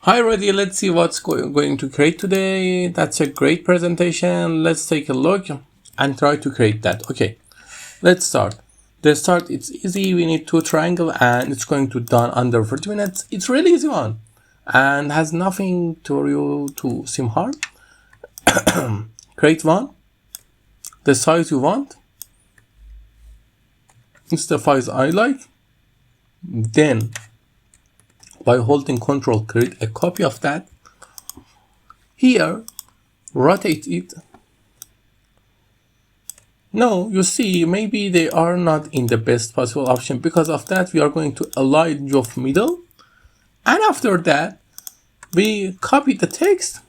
Hi, ready. Let's see what's going to create today. That's a great presentation. Let's take a look and try to create that. Okay, let's start. The start, it's easy. We need two triangle and it's going to done under 40 minutes. It's really easy one and has nothing to you to seem hard. Create one, the size you want. It's the size I like. Then by holding Control, create a copy of that. Here, rotate it. Now, you see, maybe they are not in the best possible option. Because of that, we are going to align of middle. And after that, we copy the text,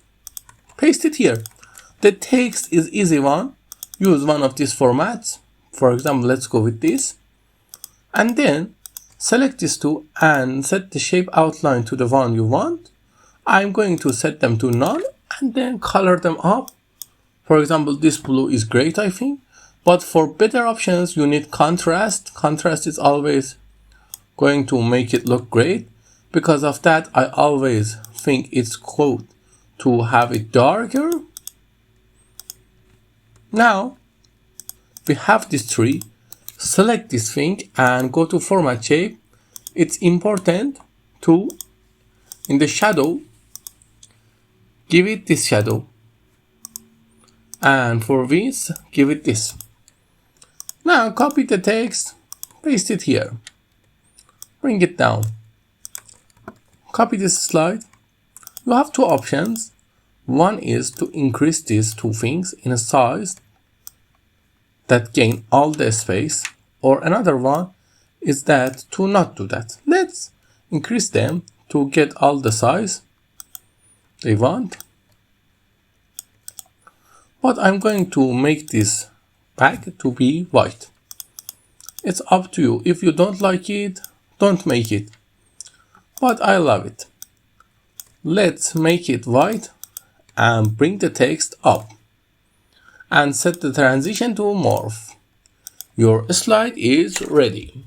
paste it here. The text is easy one. Use one of these formats. For example, let's go with this. And then select these two and set the shape outline to the one you want. I'm going to set them to none and then color them up. For example, this blue is great, I think. But for better options, you need contrast. Contrast is always going to make it look great. Because of that, I always think it's good to have it darker. Now, we have this tree. Select this thing and go to format shape. It's important to, in the shadow, give it this shadow. And for this, give it this. Now copy the text, paste it here. Bring it down. Copy this slide. You have two options. One is to increase these two things in a size that gain all the space, or another one is that to not do that. Let's increase them to get all the size they want. But I'm going to make this back to be white. It's up to you. If you don't like it, don't make it. But I love it. Let's make it white and bring the text up. And set the transition to morph. Your slide is ready.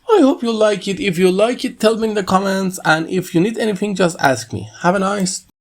I hope you like it. If you like it, tell me in the comments. And if you need anything, just ask me. Have a nice